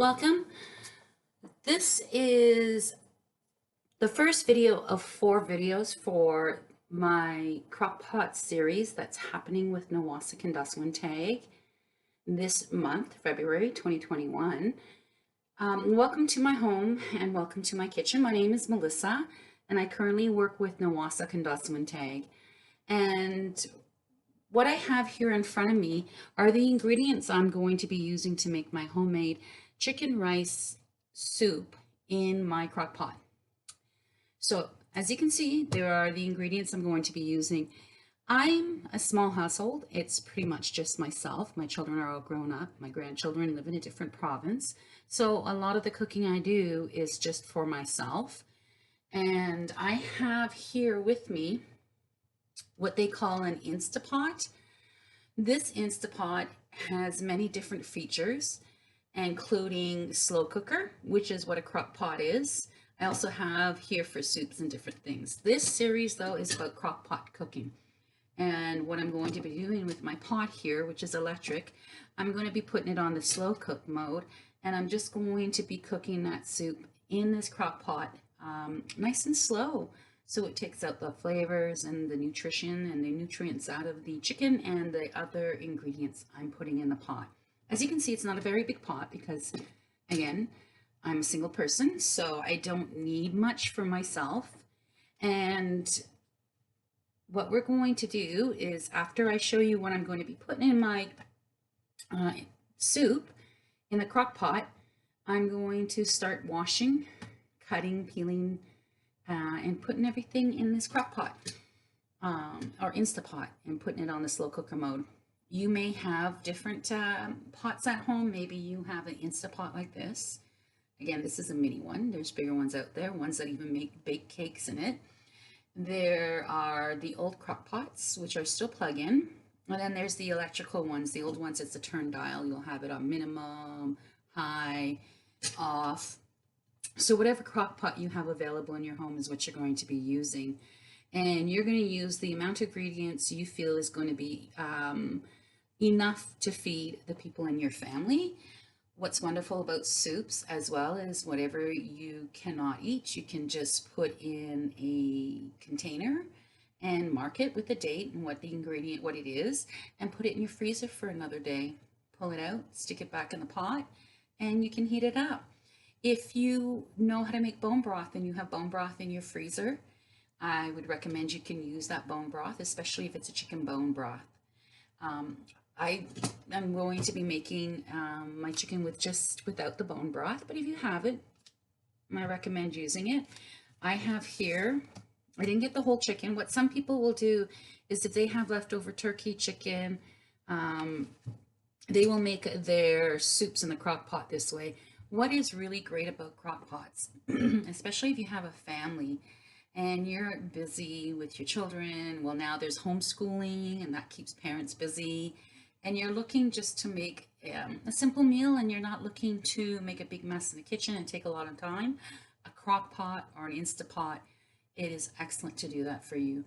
Welcome. This is the first video of 4 videos for my crock pot series that's happening with Nawasik and Tag this month, February 2021. Welcome to my home and welcome to my kitchen. My name is Melissa and I currently work with Nawasik and Tag. And what I have here in front of me are the ingredients I'm going to be using to make my homemade chicken rice soup in my crock pot. So as you can see, there are the ingredients I'm going to be using. I'm a small household. It's pretty much just myself. My children are all grown up. My grandchildren live in a different province. So a lot of the cooking I do is just for myself. And I have here with me what they call an Instapot. This Instapot has many different features, including slow cooker, which is what a crock pot is. I also have here for soups and different things. This series though is about crock pot cooking. And what I'm going to be doing with my pot here, which is electric, I'm going to be putting it on the slow cook mode, and I'm just going to be cooking that soup in this crock pot nice and slow. So it takes out the flavors and the nutrition and the nutrients out of the chicken and the other ingredients I'm putting in the pot. As you can see, it's not a very big pot because, again, I'm a single person, so I don't need much for myself. And what we're going to do is, after I show you what I'm going to be putting in my soup in the crock pot, I'm going to start washing, cutting, peeling, and putting everything in this crock pot or Instapot and putting it on the slow cooker mode. You may have different pots at home. Maybe you have an Instapot like this. Again, this is a mini one. There's bigger ones out there, ones that even bake cakes in it. There are the old crock pots, which are still plug-in. And then there's the electrical ones. The old ones, it's a turn dial. You'll have it on minimum, high, off. So whatever crock pot you have available in your home is what you're going to be using. And you're going to use the amount of ingredients you feel is going to be enough to feed the people in your family. What's wonderful about soups as well is whatever you cannot eat, you can just put in a container and mark it with the date and what the ingredient, what it is, and put it in your freezer for another day. Pull it out, stick it back in the pot, and you can heat it up. If you know how to make bone broth and you have bone broth in your freezer, I would recommend you can use that bone broth, especially if it's a chicken bone broth. I am going to be making my chicken without the bone broth, but if you have it, I recommend using it. I have here, I didn't get the whole chicken. What some people will do is if they have leftover turkey, chicken, they will make their soups in the crock pot this way. What is really great about crock pots, especially if you have a family and you're busy with your children, well, now there's homeschooling and that keeps parents busy, and you're looking just to make a simple meal and you're not looking to make a big mess in the kitchen and take a lot of time, a crock pot or an Instapot, it is excellent to do that for you.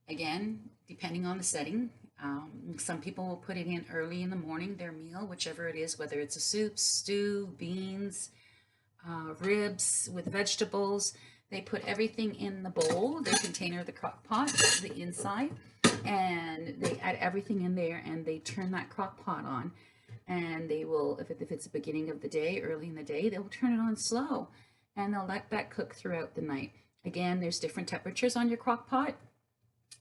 Again, depending on the setting, some people will put it in early in the morning, their meal, whichever it is, whether it's a soup, stew, beans, ribs with vegetables. They put everything in the bowl, the container, the crock pot, the inside, and they add everything in there and they turn that crock pot on. And they will, if it's the beginning of the day, early in the day, they'll turn it on slow and they'll let that cook throughout the night. Again, there's different temperatures on your crock pot.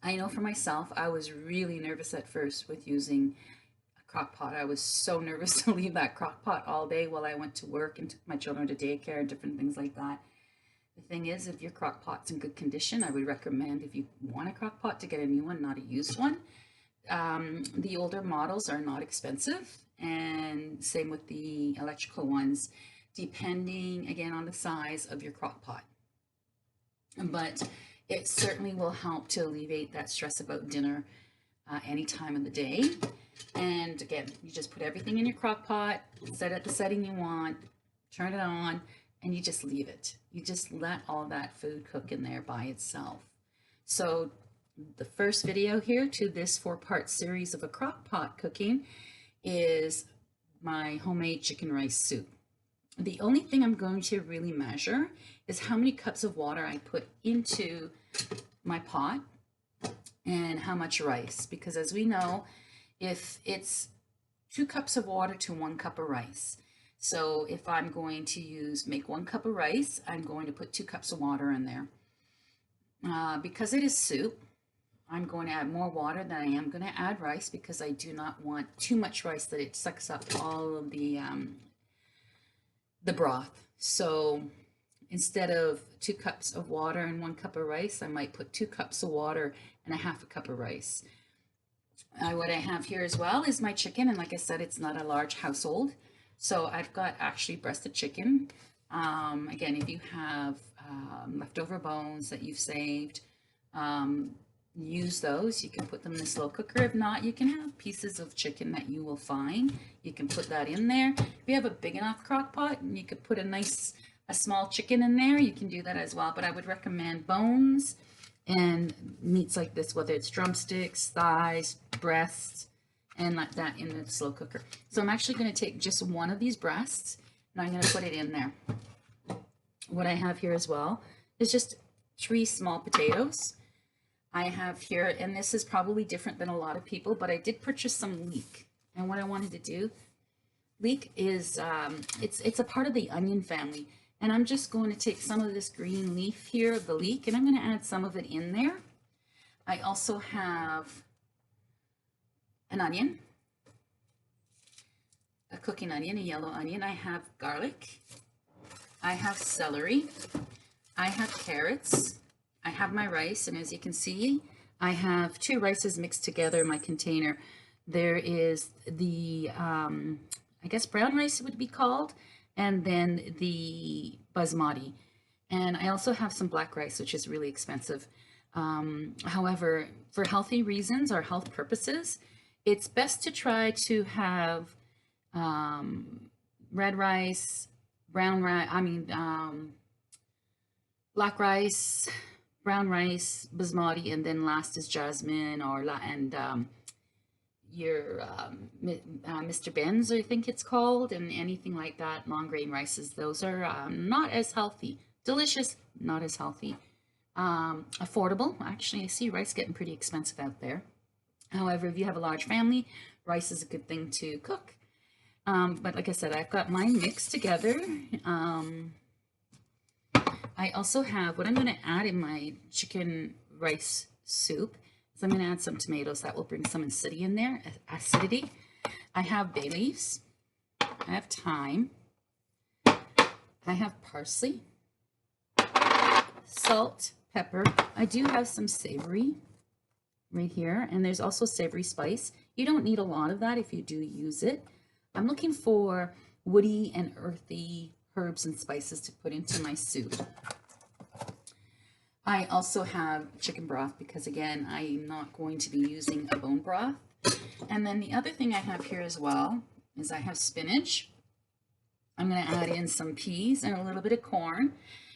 I know for myself, I was really nervous at first with using a crock pot. I was so nervous to leave that crock pot all day while I went to work and took my children to daycare and different things like that. The thing is, if your crock pot's in good condition, I would recommend, if you want a crock pot, to get a new one, not a used one. The older models are not expensive, and same with the electrical ones, depending again on the size of your crock pot. But it certainly will help to alleviate that stress about dinner any time of the day. And again, you just put everything in your crock pot, set it the setting you want, turn it on, and you just leave it. You just let all that food cook in there by itself. So the first video here to this 4-part series of a crock pot cooking is my homemade chicken rice soup. The only thing I'm going to really measure is how many cups of water I put into my pot and how much rice, because as we know, if it's 2 cups of water to 1 cup of rice. So if I'm going to make 1 cup of rice, I'm going to put 2 cups of water in there. Because it is soup, I'm going to add more water than I am going to add rice, because I do not want too much rice that it sucks up all of the broth. So instead of 2 cups of water and 1 cup of rice, I might put 2 cups of water and a half a cup of rice. What I have here as well is my chicken, and like I said, it's not a large household, so I've got actually breasted chicken. Again, if you have leftover bones that you've saved, use those. You can put them in the slow cooker. If not, you can have pieces of chicken that you will find. You can put that in there. If you have a big enough crock pot and you could put a small chicken in there, you can do that as well. But I would recommend bones and meats like this, whether it's drumsticks, thighs, breasts, and like that in the slow cooker. So I'm actually going to take just one of these breasts and I'm going to put it in there. What I have here as well is just 3 small potatoes. I have here, and this is probably different than a lot of people, but I did purchase some leek. And what I wanted to do, leek is, it's a part of the onion family. And I'm just going to take some of this green leaf here of the leek, and I'm going to add some of it in there. I also have an onion, a cooking onion, a yellow onion. I have garlic. I have celery. I have carrots. I have my rice, and as you can see, I have 2 rices mixed together in my container. There is the, I guess brown rice would be called, and then the basmati. And I also have some black rice, which is really expensive. However, for healthy reasons or health purposes, it's best to try to have red rice, brown rice, black rice, brown rice, basmati, and then last is jasmine your Mr. Ben's, I think it's called, and anything like that, long grain rices. Those are not as healthy. Delicious, not as healthy. Affordable. Actually, I see rice getting pretty expensive out there. However, if you have a large family, rice is a good thing to cook. But like I said, I've got mine mixed together. I also have, what I'm going to add in my chicken rice soup is I'm going to add some tomatoes. That will bring some acidity in there, acidity. I have bay leaves. I have thyme. I have parsley, salt, pepper. I do have some savory right here, and there's also savory spice. You don't need a lot of that if you do use it. I'm looking for woody and earthy herbs and spices to put into my soup. I also have chicken broth because, again, I'm not going to be using a bone broth. And then the other thing I have here as well is I have spinach. I'm going to add in some peas and a little bit of corn.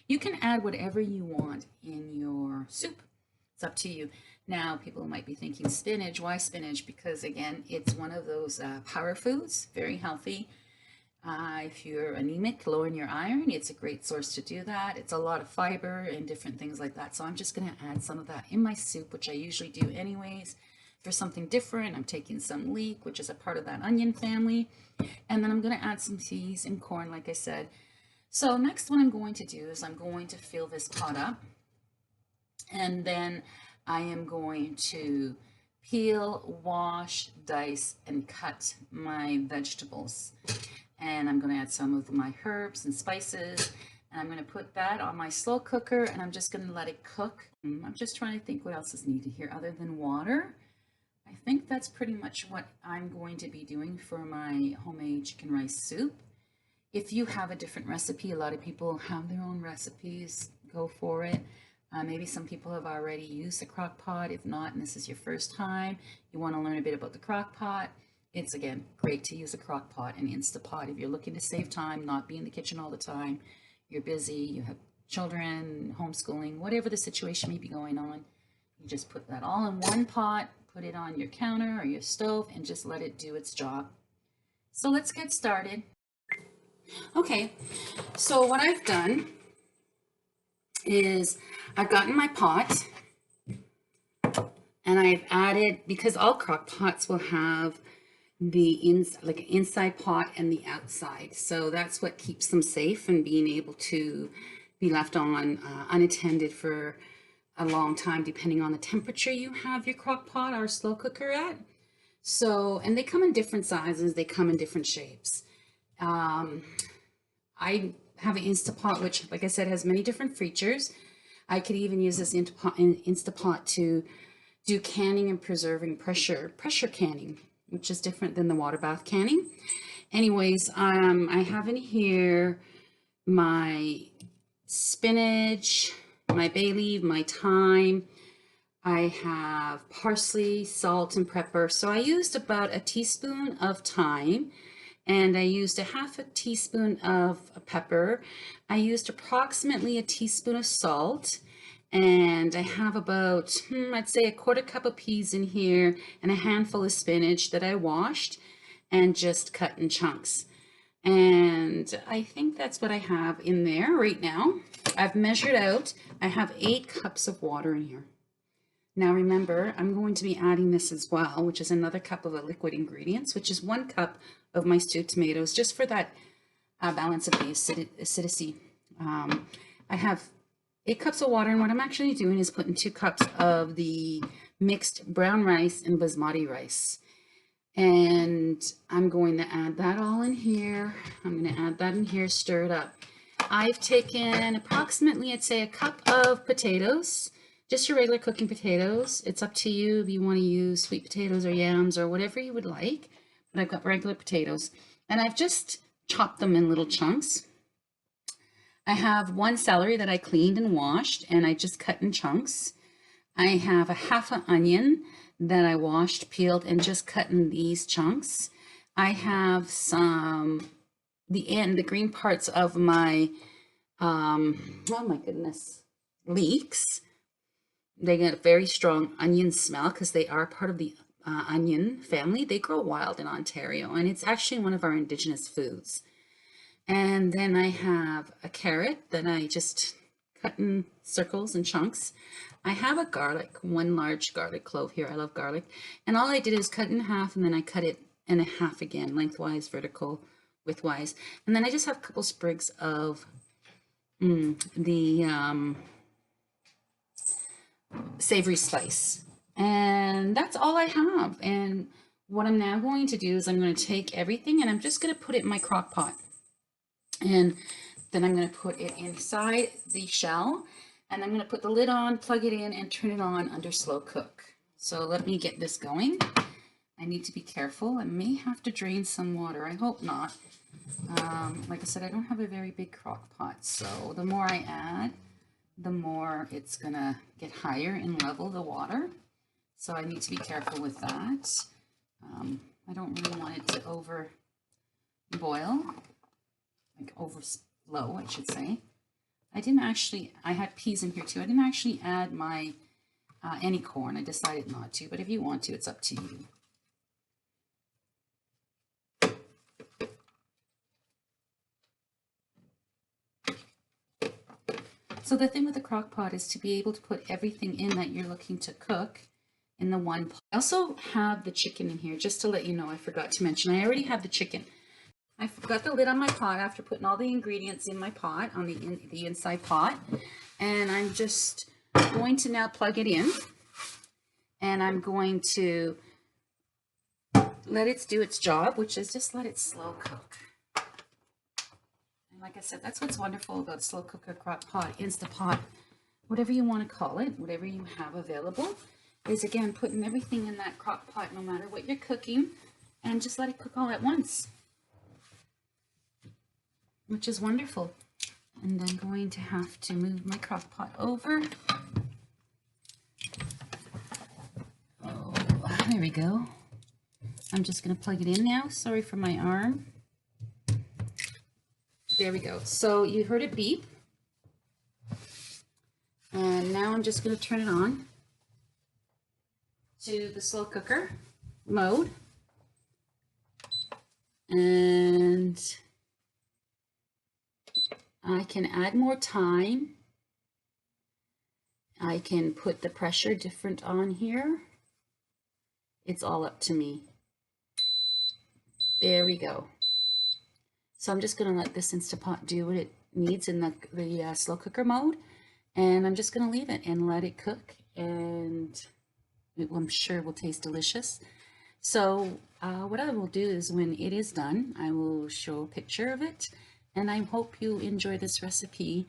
You can add whatever you want in your soup. It's up to you. Now, people might be thinking, spinach, why spinach? Because, again, it's one of those power foods, very healthy. If you're anemic, low in your iron, it's a great source to do that. It's a lot of fiber and different things like that. So I'm just going to add some of that in my soup, which I usually do anyways. For something different, I'm taking some leek, which is a part of that onion family. And then I'm going to add some peas and corn, like I said. So next, what I'm going to do is I'm going to fill this pot up. And then I am going to peel, wash, dice, and cut my vegetables. And I'm going to add some of my herbs and spices, and I'm going to put that on my slow cooker, and I'm just going to let it cook. I'm just trying to think what else is needed here other than water. I think that's pretty much what I'm going to be doing for my homemade chicken rice soup. If you have a different recipe, a lot of people have their own recipes, go for it. Maybe some people have already used the crock pot. If not, and this is your first time, you want to learn a bit about the crock pot. It's, again, great to use a crock pot and Instapot. If you're looking to save time, not be in the kitchen all the time, you're busy, you have children, homeschooling, whatever the situation may be going on, you just put that all in one pot, put it on your counter or your stove, and just let it do its job. So let's get started. Okay, so what I've done is I've gotten my pot and I've added, because all crock pots will have like an inside pot and the outside. So that's what keeps them safe and being able to be left on unattended for a long time, depending on the temperature you have your crock pot or slow cooker at. So, and they come in different sizes, they come in different shapes. I have an Instapot, which, like I said, has many different features. I could even use this Instapot to do canning and preserving pressure canning, which is different than the water bath canning. Anyways, I have in here my spinach, my bay leaf, my thyme. I have parsley, salt, and pepper. So I used about a teaspoon of thyme, and I used a half a teaspoon of pepper. I used approximately a teaspoon of salt, and I have about, I'd say a quarter cup of peas in here and a handful of spinach that I washed and just cut in chunks. And I think that's what I have in there right now. I've measured out, I have 8 cups of water in here. Now remember, I'm going to be adding this as well, which is another cup of the liquid ingredients, which is 1 cup of my stewed tomatoes, just for that balance of the acidity. I have 8 cups of water, and what I'm actually doing is putting 2 cups of the mixed brown rice and basmati rice. And I'm going to add that all in here. I'm going to add that in here, stir it up. I've taken approximately, I'd say, a cup of potatoes, just your regular cooking potatoes. It's up to you if you want to use sweet potatoes or yams or whatever you would like, but I've got regular potatoes. And I've just chopped them in little chunks. I have 1 celery that I cleaned and washed, and I just cut in chunks. I have a half an onion that I washed, peeled, and just cut in these chunks. I have the green parts of my, oh my goodness, leeks. They get a very strong onion smell because they are part of the onion family. They grow wild in Ontario, and it's actually one of our Indigenous foods. And then I have a carrot that I just cut in circles and chunks. I have a garlic, 1 large garlic clove here. I love garlic. And all I did is cut in half, and then I cut it in half again, lengthwise, vertical, widthwise. And then I just have a couple sprigs of the savory spice. And that's all I have. And what I'm now going to do is I'm going to take everything and I'm just going to put it in my crock pot. And then I'm going to put it inside the shell, and I'm going to put the lid on, plug it in, and turn it on under slow cook. So let me get this going. I need to be careful. I may have to drain some water. I hope not. Like I said, I don't have a very big crock pot, so the more I add, the more it's going to get higher in level, the water. So I need to be careful with that. I don't really want it to over boil. Like overflow, I should say. I had peas in here too. I didn't actually add my any corn. I decided not to, but if you want to, it's up to you. So the thing with the crock pot is to be able to put everything in that you're looking to cook in the one pot. I also have the chicken in here, just to let you know, I forgot to mention, I already have the chicken. I got the lid on my pot after putting all the ingredients in my pot, on the inside pot. And I'm just going to now plug it in. And I'm going to let it do its job, which is just let it slow cook. And like I said, that's what's wonderful about slow cooker, crock pot, Instapot, whatever you want to call it, whatever you have available, is again putting everything in that crock pot no matter what you're cooking, and just let it cook all at once, which is wonderful. And I'm going to have to move my crock pot over. Oh, there we go. I'm just going to plug it in now. Sorry for my arm. There we go. So you heard it beep. And now I'm just going to turn it on to the slow cooker mode. And I can add more time. I can put the pressure different on here. It's all up to me. There we go. So I'm just going to let this Instant Pot do what it needs in the slow cooker mode. And I'm just going to leave it and let it cook. And I'm sure it will taste delicious. So what I will do is when it is done, I will show a picture of it. And I hope you enjoy this recipe.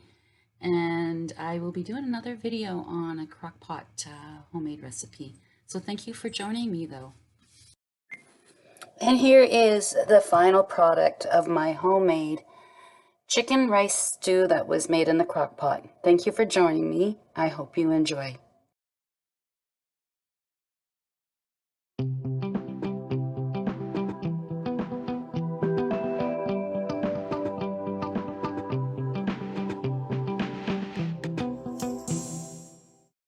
And I will be doing another video on a crock pot homemade recipe. So thank you for joining me though. And here is the final product of my homemade chicken rice stew that was made in the crock pot. Thank you for joining me. I hope you enjoy.